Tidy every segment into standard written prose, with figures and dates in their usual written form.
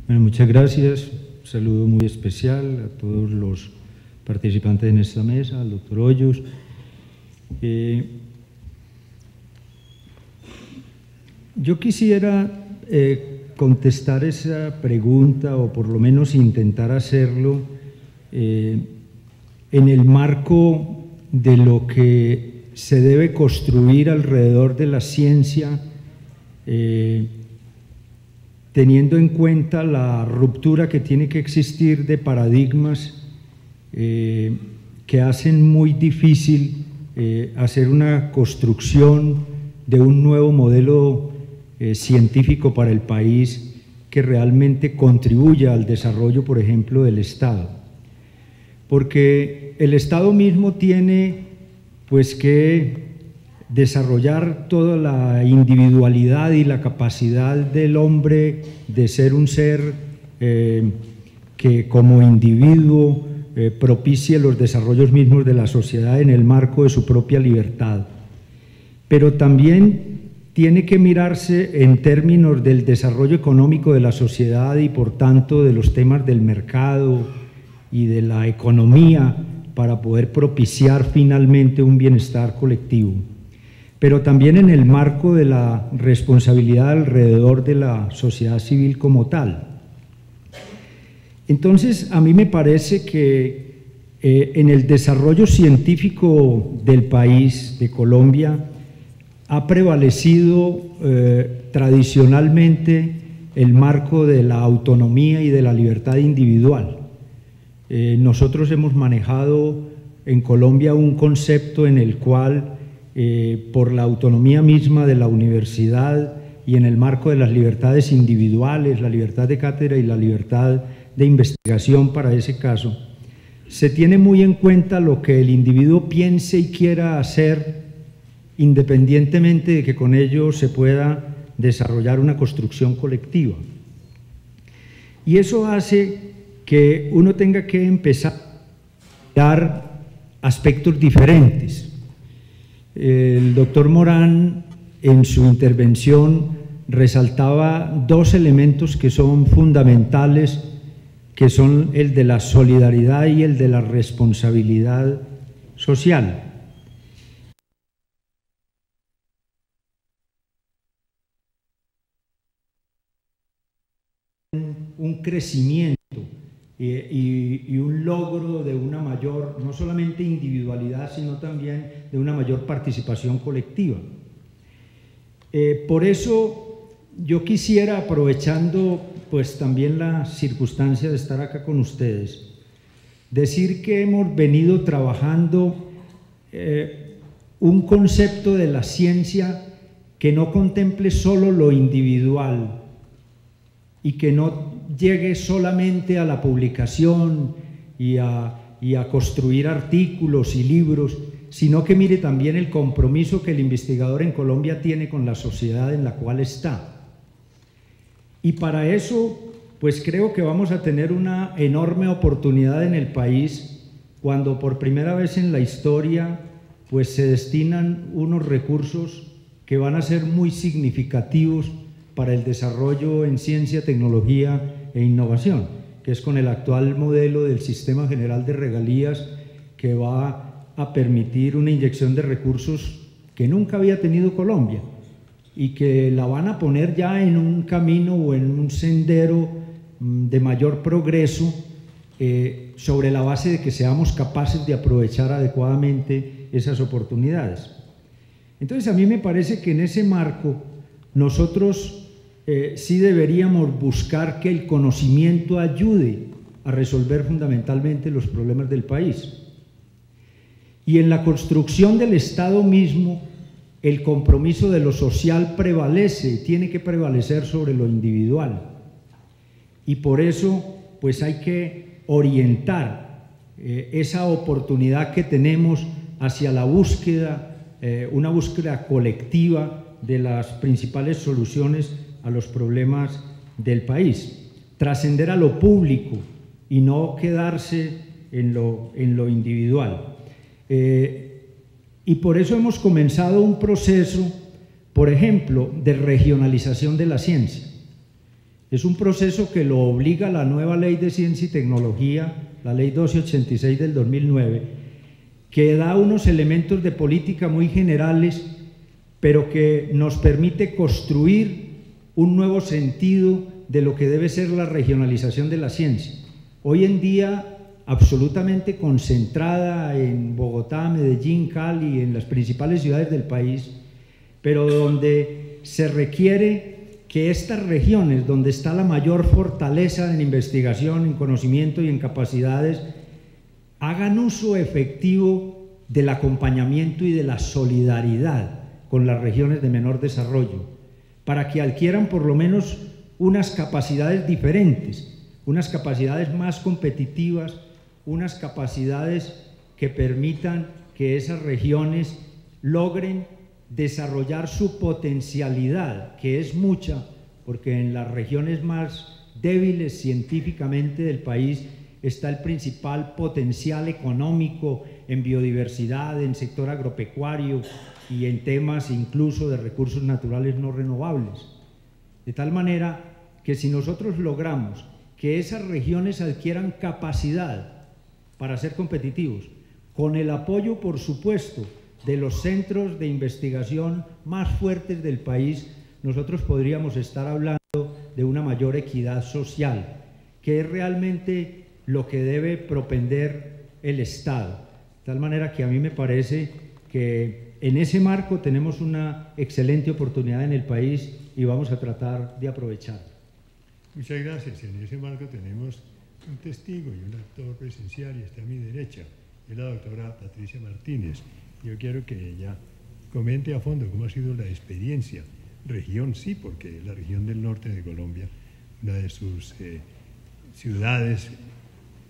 Bueno, muchas gracias. Un saludo muy especial a todos los participantes en esta mesa, al doctor Hoyos. Yo quisiera contestar esa pregunta, o por lo menos intentar hacerlo, en el marco de lo que se debe construir alrededor de la ciencia, teniendo en cuenta la ruptura que tiene que existir de paradigmas que hacen muy difícil hacer una construcción de un nuevo modelo científico para el país que realmente contribuya al desarrollo, por ejemplo, del Estado. Porque el Estado mismo tiene pues que desarrollar toda la individualidad y la capacidad del hombre de ser un ser que como individuo propicie los desarrollos mismos de la sociedad en el marco de su propia libertad. Pero también tiene que mirarse en términos del desarrollo económico de la sociedad y por tanto de los temas del mercado y de la economía para poder propiciar finalmente un bienestar colectivo, pero también en el marco de la responsabilidad alrededor de la sociedad civil como tal. Entonces, a mí me parece que en el desarrollo científico del país, de Colombia, ha prevalecido tradicionalmente el marco de la autonomía y de la libertad individual. Nosotros hemos manejado en Colombia un concepto en el cual, por la autonomía misma de la universidad y en el marco de las libertades individuales, la libertad de cátedra y la libertad de investigación para ese caso, se tiene muy en cuenta lo que el individuo piense y quiera hacer, independientemente de que con ello se pueda desarrollar una construcción colectiva. Y eso hace que uno tenga que empezar a dar aspectos diferentes. El doctor Morán, en su intervención, resaltaba dos elementos que son fundamentales, que son el de la solidaridad y el de la responsabilidad social. Un crecimiento y un logro de una mayor, no solamente individualidad, sino también de una mayor participación colectiva. Por eso yo quisiera, aprovechando pues también la circunstancia de estar acá con ustedes, decir que hemos venido trabajando un concepto de la ciencia que no contemple solo lo individual y que no llegue solamente a la publicación y a construir artículos y libros, sino que mire también el compromiso que el investigador en Colombia tiene con la sociedad en la cual está. Y para eso, pues creo que vamos a tener una enorme oportunidad en el país cuando por primera vez en la historia pues se destinan unos recursos que van a ser muy significativos para el desarrollo en ciencia, tecnología e innovación, que es con el actual modelo del Sistema General de Regalías, que va a permitir una inyección de recursos que nunca había tenido Colombia y que la van a poner ya en un camino o en un sendero de mayor progreso sobre la base de que seamos capaces de aprovechar adecuadamente esas oportunidades. Entonces, a mí me parece que en ese marco nosotros sí deberíamos buscar que el conocimiento ayude a resolver fundamentalmente los problemas del país. Y en la construcción del Estado mismo, el compromiso de lo social prevalece, tiene que prevalecer sobre lo individual. Y por eso, pues hay que orientar esa oportunidad que tenemos hacia la búsqueda, una búsqueda colectiva de las principales soluciones a los problemas del país, trascender a lo público y no quedarse en lo individual. Y por eso hemos comenzado un proceso, por ejemplo, de regionalización de la ciencia. Es un proceso que lo obliga la nueva Ley de Ciencia y Tecnología, la Ley 1286 del 2009, que da unos elementos de política muy generales, pero que nos permite construir un nuevo sentido de lo que debe ser la regionalización de la ciencia. Hoy en día, absolutamente concentrada en Bogotá, Medellín, Cali, en las principales ciudades del país, pero donde se requiere que estas regiones, donde está la mayor fortaleza en investigación, en conocimiento y en capacidades, hagan uso efectivo del acompañamiento y de la solidaridad con las regiones de menor desarrollo, para que adquieran por lo menos unas capacidades diferentes, unas capacidades más competitivas, unas capacidades que permitan que esas regiones logren desarrollar su potencialidad, que es mucha, porque en las regiones más débiles científicamente del país está el principal potencial económico en biodiversidad, en sector agropecuario y en temas incluso de recursos naturales no renovables. De tal manera que si nosotros logramos que esas regiones adquieran capacidad para ser competitivos, con el apoyo, por supuesto, de los centros de investigación más fuertes del país, nosotros podríamos estar hablando de una mayor equidad social, que es realmente lo que debe propender el Estado. De tal manera que a mí me parece que en ese marco tenemos una excelente oportunidad en el país y vamos a tratar de aprovechar. Muchas gracias. En ese marco tenemos un testigo y un actor presencial y está a mi derecha, es la doctora Patricia Martínez. Yo quiero que ella comente a fondo cómo ha sido la experiencia. Región sí, porque la región del norte de Colombia, una de sus ciudades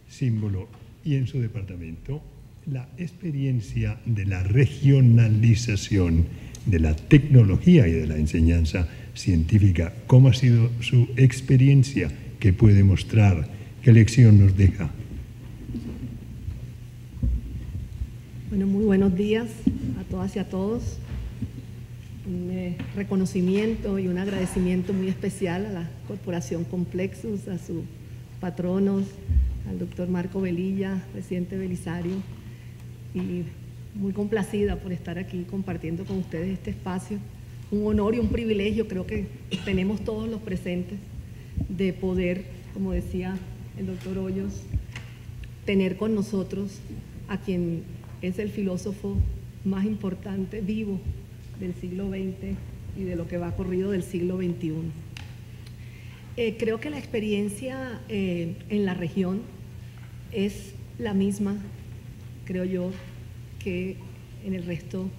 símbolo, y en su departamento, la experiencia de la regionalización de la tecnología y de la enseñanza científica. ¿Cómo ha sido su experiencia? ¿Qué puede mostrar? ¿Qué lección nos deja? Bueno, muy buenos días a todas y a todos. Un reconocimiento y un agradecimiento muy especial a la Corporación Complexus, a sus patronos, al doctor Marco Velilla, presidente Belisario, y muy complacida por estar aquí compartiendo con ustedes este espacio. Un honor y un privilegio, creo que tenemos todos los presentes, de poder, como decía el doctor Hoyos, tener con nosotros a quien es el filósofo más importante vivo del siglo XX y de lo que va corrido del siglo XXI. Creo que la experiencia en la región es la misma, creo yo, que en el resto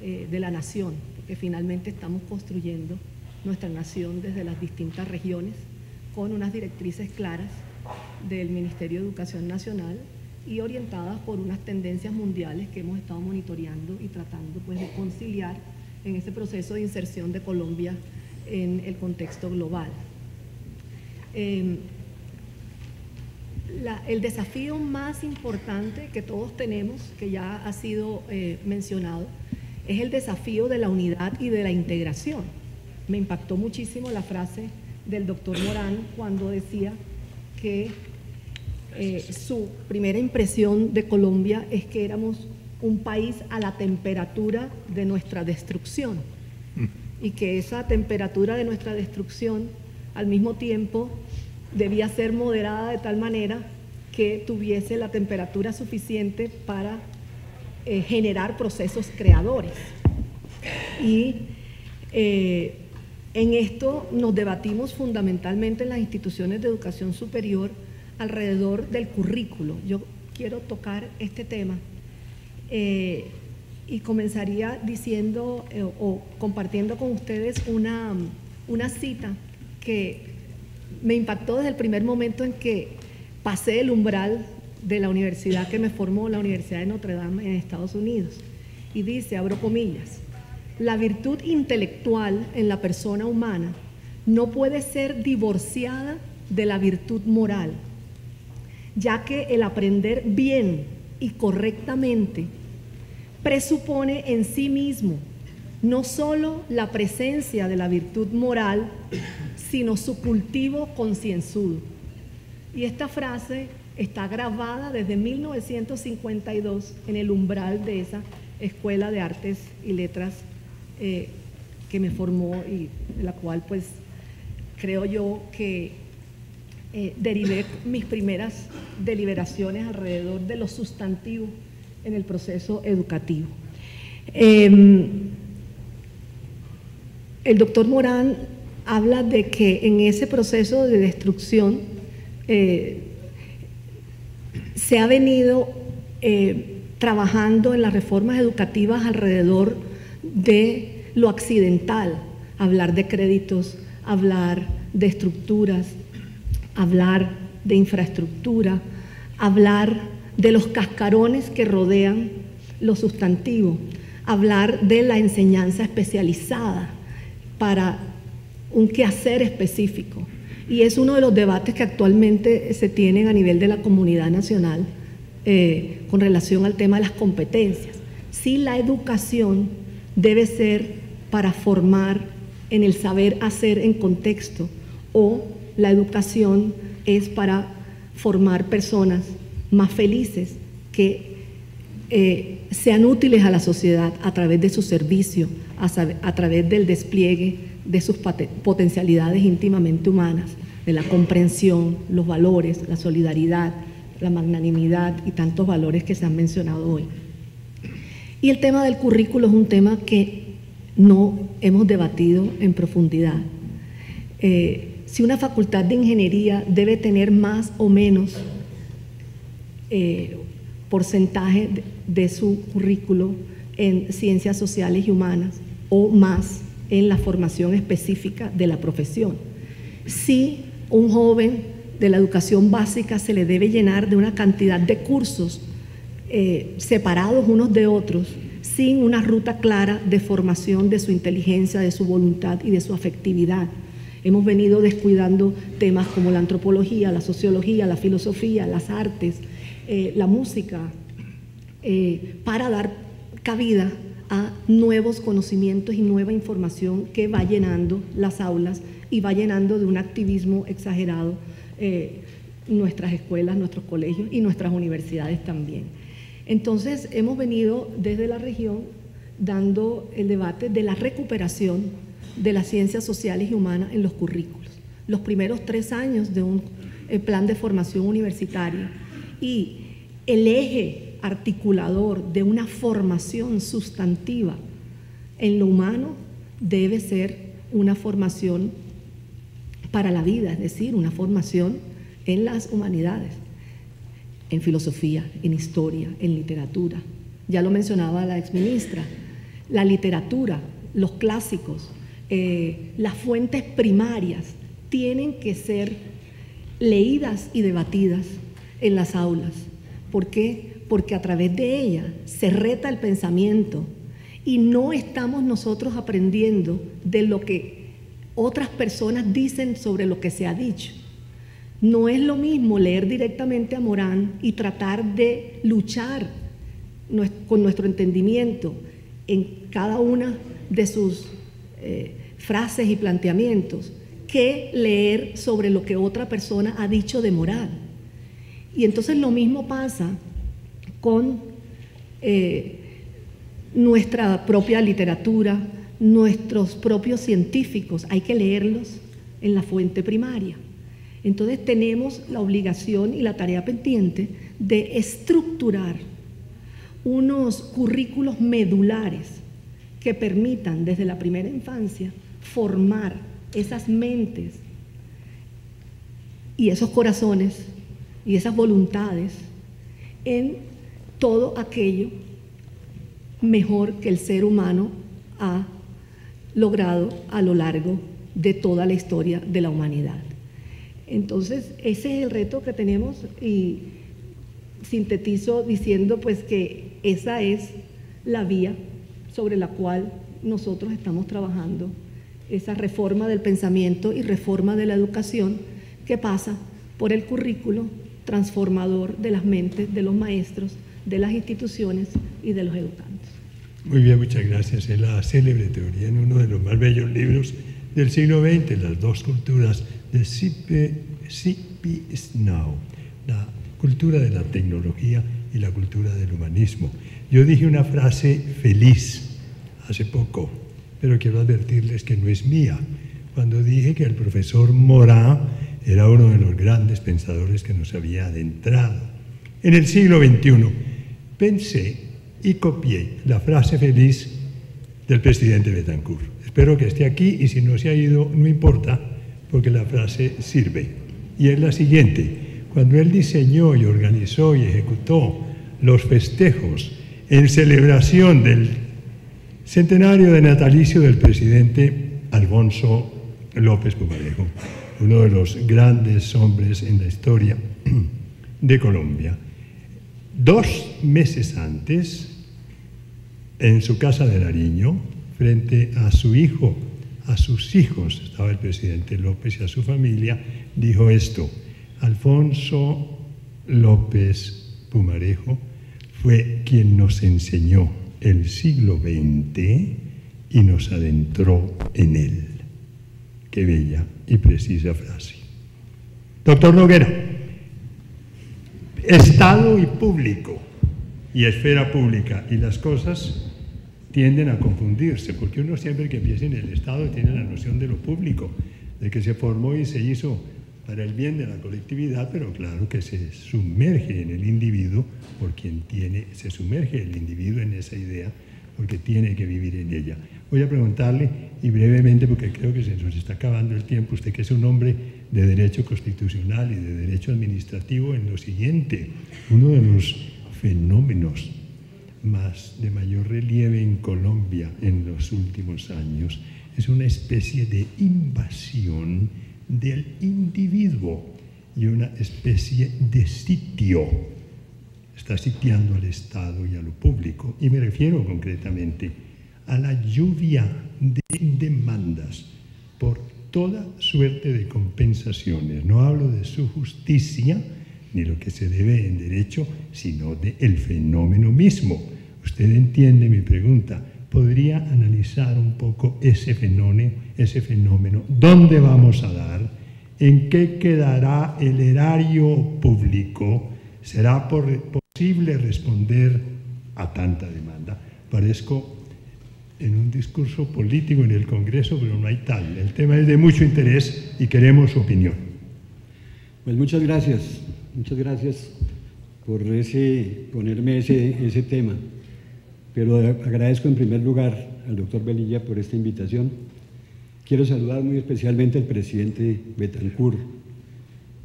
de la nación, porque finalmente estamos construyendo nuestra nación desde las distintas regiones con unas directrices claras del Ministerio de Educación Nacional y orientadas por unas tendencias mundiales que hemos estado monitoreando y tratando pues de conciliar en ese proceso de inserción de Colombia en el contexto global. El desafío más importante que todos tenemos, que ya ha sido mencionado, es el desafío de la unidad y de la integración. Me impactó muchísimo la frase del doctor Morán cuando decía que su primera impresión de Colombia es que éramos un país a la temperatura de nuestra destrucción y que esa temperatura de nuestra destrucción al mismo tiempo debía ser moderada de tal manera que tuviese la temperatura suficiente para generar procesos creadores. Y en esto nos debatimos fundamentalmente en las instituciones de educación superior alrededor del currículo. Yo quiero tocar este tema y comenzaría diciendo o compartiendo con ustedes una cita que me impactó desde el primer momento en que pasé el umbral de la universidad que me formó, la Universidad de Notre Dame en Estados Unidos. Y dice, abro comillas, la virtud intelectual en la persona humana no puede ser divorciada de la virtud moral, ya que el aprender bien y correctamente presupone en sí mismo no solo la presencia de la virtud moral, sino su cultivo concienzudo. Y esta frase está grabada desde 1952 en el umbral de esa Escuela de Artes y Letras que me formó y de la cual pues creo yo que derivé mis primeras deliberaciones alrededor de lo sustantivo en el proceso educativo. El doctor Morán habla de que en ese proceso de destrucción se ha venido trabajando en las reformas educativas alrededor de lo accidental, hablar de créditos, hablar de estructuras, hablar de infraestructura, hablar de los cascarones que rodean lo sustantivo, hablar de la enseñanza especializada para un quehacer específico. Y es uno de los debates que actualmente se tienen a nivel de la comunidad nacional con relación al tema de las competencias. Si la educación debe ser para formar en el saber hacer en contexto, o la educación es para formar personas más felices que sean útiles a la sociedad a través de su servicio, a través del despliegue de sus potencialidades íntimamente humanas, de la comprensión, los valores, la solidaridad, la magnanimidad y tantos valores que se han mencionado hoy. Y el tema del currículo es un tema que no hemos debatido en profundidad. Si una facultad de ingeniería debe tener más o menos porcentaje de su currículo en ciencias sociales y humanas o más en la formación específica de la profesión. Si un joven de la educación básica se le debe llenar de una cantidad de cursos separados unos de otros, sin una ruta clara de formación de su inteligencia, de su voluntad y de su afectividad. Hemos venido descuidando temas como la antropología, la sociología, la filosofía, las artes, la música, para dar cabida a nuevos conocimientos y nueva información que va llenando las aulas y va llenando de un activismo exagerado nuestras escuelas, nuestros colegios y nuestras universidades también. Entonces, hemos venido desde la región dando el debate de la recuperación de las ciencias sociales y humanas en los currículos. Los primeros 3 años de un plan de formación universitaria y el eje articulador de una formación sustantiva en lo humano debe ser una formación para la vida, es decir, una formación en las humanidades, en filosofía, en historia, en literatura. Ya lo mencionaba la exministra, la literatura, los clásicos, las fuentes primarias tienen que ser leídas y debatidas en las aulas. ¿Por qué? Porque a través de ella se reta el pensamiento y no estamos nosotros aprendiendo de lo que otras personas dicen sobre lo que se ha dicho. No es lo mismo leer directamente a Morán y tratar de luchar con nuestro entendimiento en cada una de sus frases y planteamientos que leer sobre lo que otra persona ha dicho de Morán. Y entonces lo mismo pasa con nuestra propia literatura, nuestros propios científicos, hay que leerlos en la fuente primaria. Entonces tenemos la obligación y la tarea pendiente de estructurar unos currículos medulares que permitan desde la primera infancia formar esas mentes y esos corazones y esas voluntades en todo aquello mejor que el ser humano ha logrado a lo largo de toda la historia de la humanidad. Entonces, ese es el reto que tenemos y sintetizo diciendo pues que esa es la vía sobre la cual nosotros estamos trabajando, esa reforma del pensamiento y reforma de la educación que pasa por el currículo transformador de las mentes de los maestros, de las instituciones y de los educantes. Muy bien, muchas gracias. Es la célebre teoría en uno de los más bellos libros del siglo XX, las dos culturas de CP/Now, la cultura de la tecnología y la cultura del humanismo. Yo dije una frase feliz hace poco, pero quiero advertirles que no es mía, cuando dije que el profesor Morin era uno de los grandes pensadores que nos había adentrado en el siglo XXI. Pensé y copié la frase feliz del presidente Betancourt. Espero que esté aquí y si no se ha ido, no importa, porque la frase sirve. Y es la siguiente: cuando él diseñó y organizó y ejecutó los festejos en celebración del centenario de natalicio del presidente Alfonso López Pumarejo, uno de los grandes hombres en la historia de Colombia, 2 meses antes, en su casa de Nariño, frente a su hijo, a sus hijos, estaba el presidente López y a su familia, dijo esto: Alfonso López Pumarejo fue quien nos enseñó el siglo XX y nos adentró en él. Qué bella y precisa frase. Doctor Noguera, Estado y público y esfera pública, y las cosas tienden a confundirse, porque uno siempre que piensa en el Estado tiene la noción de lo público, de que se formó y se hizo para el bien de la colectividad, pero claro que se sumerge en el individuo por quien se sumerge el individuo en esa idea, porque tiene que vivir en ella. Voy a preguntarle, y brevemente, porque creo que se nos está acabando el tiempo, usted que es un hombre de derecho constitucional y de derecho administrativo, en lo siguiente: uno de los fenómenos de mayor relieve en Colombia en los últimos años es una especie de invasión del individuo y una especie de sitio. Está sitiando al Estado y a lo público, y me refiero concretamente a la lluvia de demandas por toda suerte de compensaciones. No hablo de su justicia ni lo que se debe en derecho, sino del fenómeno mismo. Usted entiende mi pregunta. ¿Podría analizar un poco ese fenómeno? ¿Dónde vamos a dar? ¿En qué quedará el erario público? ¿Será posible responder a tanta demanda? Parezco en un discurso político en el Congreso, pero no hay tal. El tema es de mucho interés y queremos su opinión. Pues muchas gracias por ponerme ese tema. Pero agradezco en primer lugar al doctor Velilla por esta invitación. Quiero saludar muy especialmente al presidente Betancourt,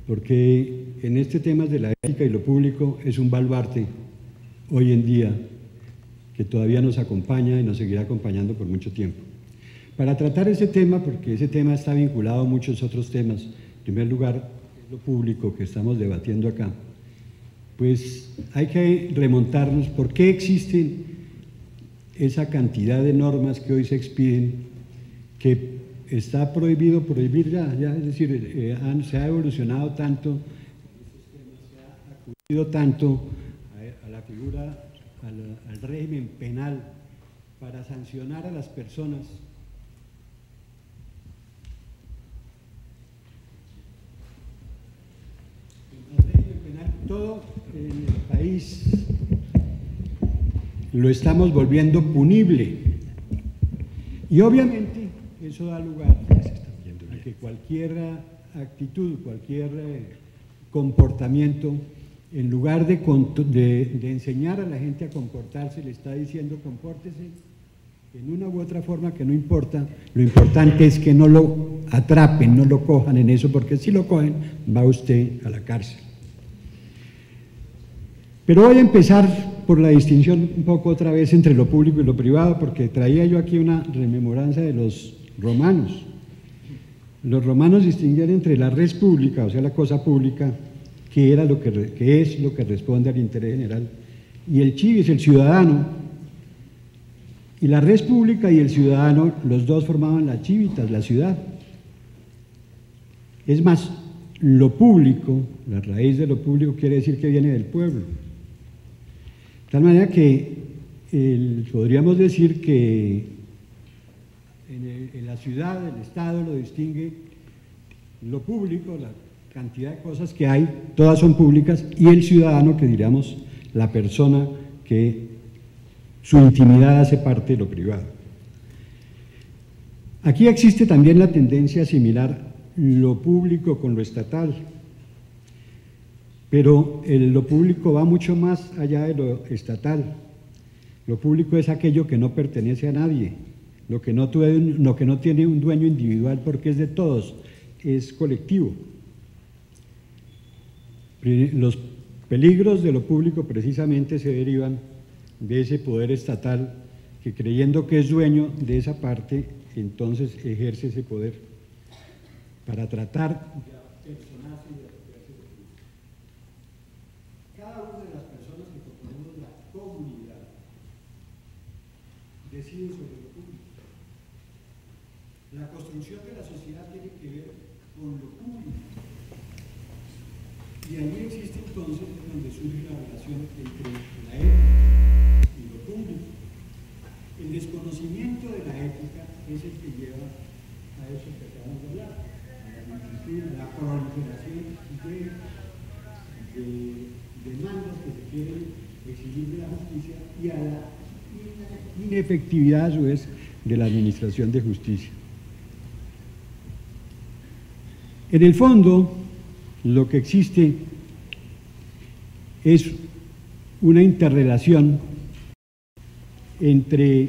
porque en este tema de la ética y lo público es un baluarte hoy en día que todavía nos acompaña y nos seguirá acompañando por mucho tiempo. Para tratar ese tema, porque ese tema está vinculado a muchos otros temas, en primer lugar, lo público que estamos debatiendo acá, pues hay que remontarnos por qué existen esa cantidad de normas que hoy se expiden, que está prohibido prohibir ya, es decir, se ha evolucionado tanto, se ha acudido tanto a la figura, al régimen penal para sancionar a las personas. El régimen penal, todo en el país lo estamos volviendo punible, y obviamente eso da lugar a que cualquier actitud, cualquier comportamiento, en lugar de enseñar a la gente a comportarse, le está diciendo compórtese en una u otra forma, que no importa, lo importante es que no lo atrapen, no lo cojan en eso, porque si lo cogen va usted a la cárcel. Pero voy a empezar por la distinción un poco otra vez entre lo público y lo privado, porque traía yo aquí una rememoranza de los romanos. Los romanos distinguían entre la res pública, o sea, la cosa pública, que es lo que responde al interés general, y el civis, el ciudadano. Y la res pública y el ciudadano, los dos formaban la civitas, la ciudad. Es más, lo público, la raíz de lo público quiere decir que viene del pueblo. De tal manera que podríamos decir que En la ciudad, el Estado lo distingue lo público, la cantidad de cosas que hay, todas son públicas, y el ciudadano, que diríamos la persona que su intimidad hace parte de lo privado. Aquí existe también la tendencia a asimilar lo público con lo estatal, pero lo público va mucho más allá de lo estatal. Lo público es aquello que no pertenece a nadie, lo que no tiene un dueño individual porque es de todos, es colectivo. Los peligros de lo público precisamente se derivan de ese poder estatal que, creyendo que es dueño de esa parte, entonces ejerce ese poder para tratar de personarse y de apropiarse de lo público. Cada una de las personas que componemos la comunidad decide sobre lo público. La construcción de la sociedad tiene que ver con lo público. Y ahí existe entonces donde surge la relación entre la ética y lo público. El desconocimiento de la ética es el que lleva a eso que acabamos de hablar, a la multitud, la proliferación de demandas que se quieren exigir de la justicia y a la inefectividad a su vez de la administración de justicia. En el fondo, lo que existe es una interrelación entre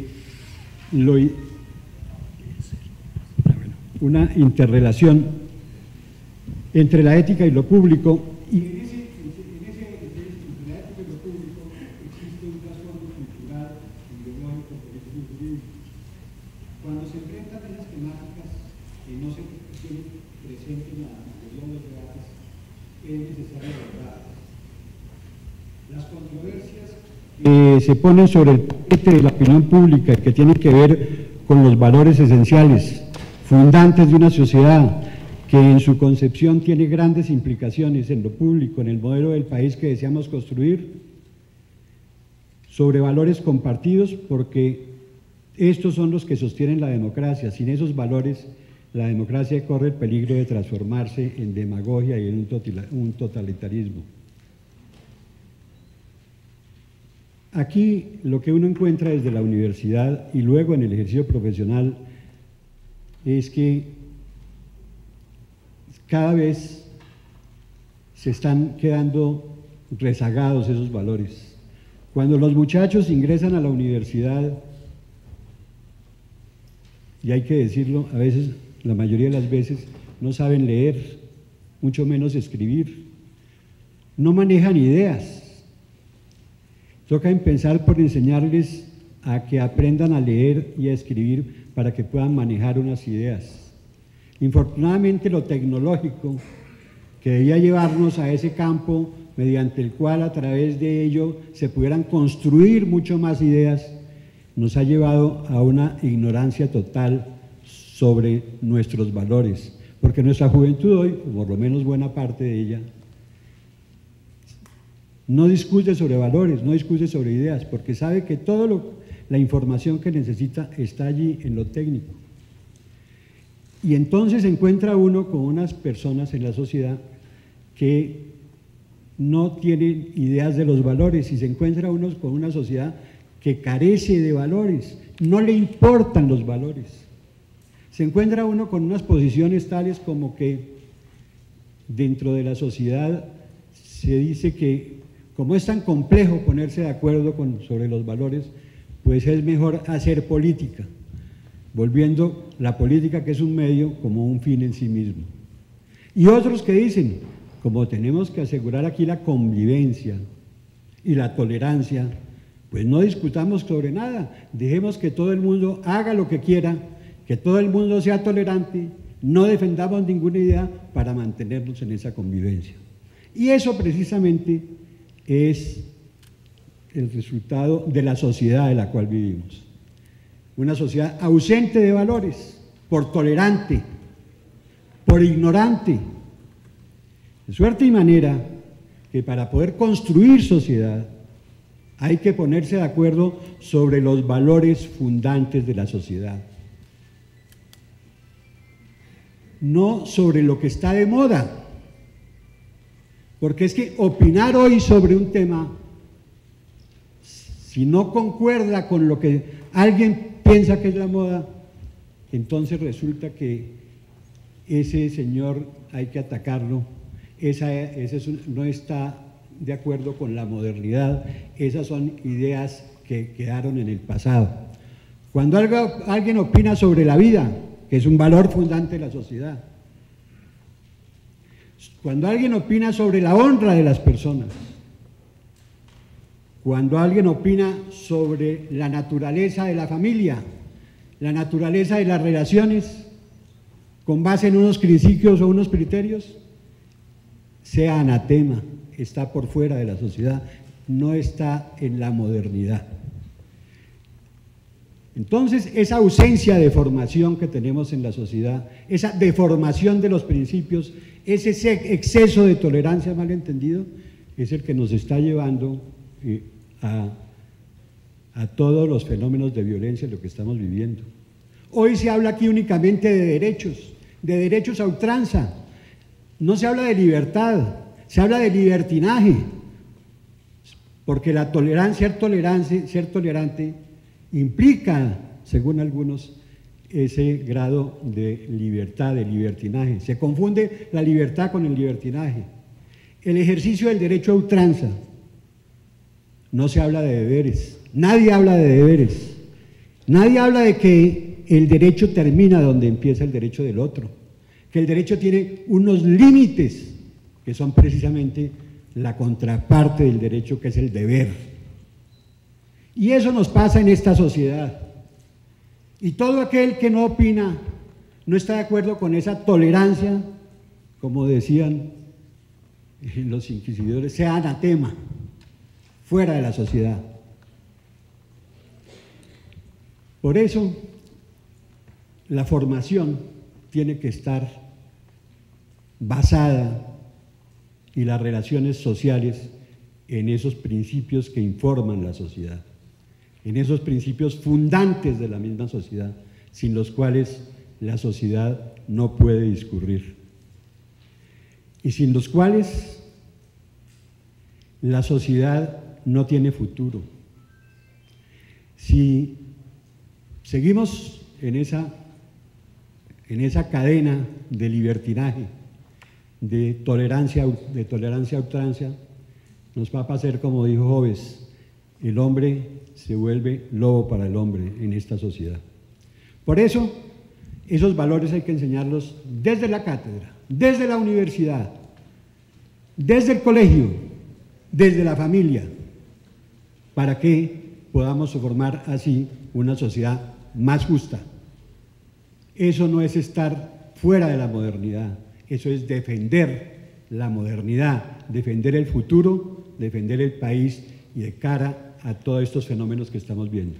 la ética y lo público, y entre la ética y lo público existe un trasfondo cultural, ideológico, político y jurídico. Cuando se enfrentan esas temáticas que no se tienen presentes en la mayoría de los debates, es necesario abordarlas. Las controversias que se ponen sobre el tapete de la opinión pública, que tienen que ver con los valores esenciales, fundantes de una sociedad, que en su concepción tiene grandes implicaciones en lo público, en el modelo del país que deseamos construir, sobre valores compartidos, porque estos son los que sostienen la democracia. Sin esos valores, la democracia corre el peligro de transformarse en demagogia y en un totalitarismo. Aquí lo que uno encuentra desde la universidad y luego en el ejercicio profesional es que cada vez se están quedando rezagados esos valores. Cuando los muchachos ingresan a la universidad, y hay que decirlo, a veces, la mayoría de las veces, no saben leer, mucho menos escribir, no manejan ideas. Toca empezar por enseñarles a que aprendan a leer y a escribir para que puedan manejar unas ideas. Infortunadamente, lo tecnológico, que debía llevarnos a ese campo mediante el cual a través de ello se pudieran construir mucho más ideas, nos ha llevado a una ignorancia total sobre nuestros valores, porque nuestra juventud hoy, o por lo menos buena parte de ella, no discute sobre valores, no discute sobre ideas, porque sabe que toda la información que necesita está allí en lo técnico. Y entonces se encuentra uno con unas personas en la sociedad que no tienen ideas de los valores, y se encuentra uno con una sociedad que carece de valores, no le importan los valores. Se encuentra uno con unas posiciones tales como que dentro de la sociedad se dice que como es tan complejo ponerse de acuerdo sobre los valores, pues es mejor hacer política, volviendo la política, que es un medio, como un fin en sí mismo. Y otros que dicen, como tenemos que asegurar aquí la convivencia y la tolerancia, pues no discutamos sobre nada, dejemos que todo el mundo haga lo que quiera, que todo el mundo sea tolerante, no defendamos ninguna idea para mantenernos en esa convivencia. Y eso precisamente es el resultado de la sociedad en la cual vivimos. Una sociedad ausente de valores, por tolerante, por ignorante. De suerte y manera que para poder construir sociedad hay que ponerse de acuerdo sobre los valores fundantes de la sociedad. no sobre lo que está de moda. Porque es que opinar hoy sobre un tema, si no concuerda con lo que alguien piensa que es la moda, entonces resulta que ese señor hay que atacarlo, no está de acuerdo con la modernidad, esas son ideas que quedaron en el pasado. Cuando alguien opina sobre la vida, que es un valor fundante de la sociedad, cuando alguien opina sobre la honra de las personas, cuando alguien opina sobre la naturaleza de la familia, la naturaleza de las relaciones, con base en unos principios o unos criterios, sea anatema, está por fuera de la sociedad, no está en la modernidad. Entonces, esa ausencia de formación que tenemos en la sociedad, esa deformación de los principios, ese exceso de tolerancia malentendido, es el que nos está llevando a todos los fenómenos de violencia, lo que estamos viviendo. Hoy se habla aquí únicamente de derechos a ultranza, no se habla de libertad, se habla de libertinaje, porque la tolerancia, ser tolerante implica, según algunos, ese grado de libertad, de libertinaje. Se confunde la libertad con el libertinaje. El ejercicio del derecho a ultranza, no se habla de deberes, nadie habla de deberes, nadie habla de que el derecho termina donde empieza el derecho del otro, que el derecho tiene unos límites que son precisamente la contraparte del derecho, que es el deber. Y eso nos pasa en esta sociedad. Y todo aquel que no opina, no está de acuerdo con esa tolerancia, como decían los inquisidores, sea anatema, fuera de la sociedad. Por eso, la formación tiene que estar basada, y las relaciones sociales, en esos principios que informan la sociedad, en esos principios fundantes de la misma sociedad, sin los cuales la sociedad no puede discurrir, y sin los cuales la sociedad no tiene futuro. Si seguimos en esa cadena de libertinaje, de tolerancia a ultranza, nos va a pasar como dijo Hobbes: el hombre se vuelve lobo para el hombre en esta sociedad. Por eso, esos valores hay que enseñarlos desde la cátedra, desde la universidad, desde el colegio, desde la familia, para que podamos formar así una sociedad más justa. Eso no es estar fuera de la modernidad, eso es defender la modernidad, defender el futuro, defender el país y de cara a todos estos fenómenos que estamos viendo.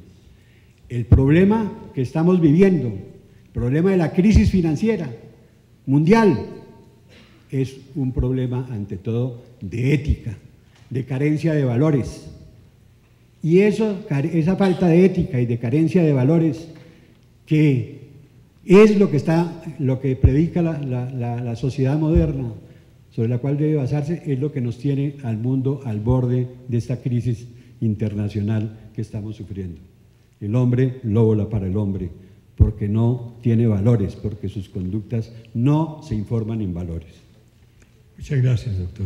El problema que estamos viviendo, el problema de la crisis financiera mundial, es un problema ante todo de ética, de carencia de valores. Y esa falta de ética y de carencia de valores, que es lo que predica la sociedad moderna, sobre la cual debe basarse, es lo que nos tiene al mundo al borde de esta crisis internacional que estamos sufriendo. El hombre lobo para el hombre, porque no tiene valores, porque sus conductas no se informan en valores. Muchas gracias, doctor.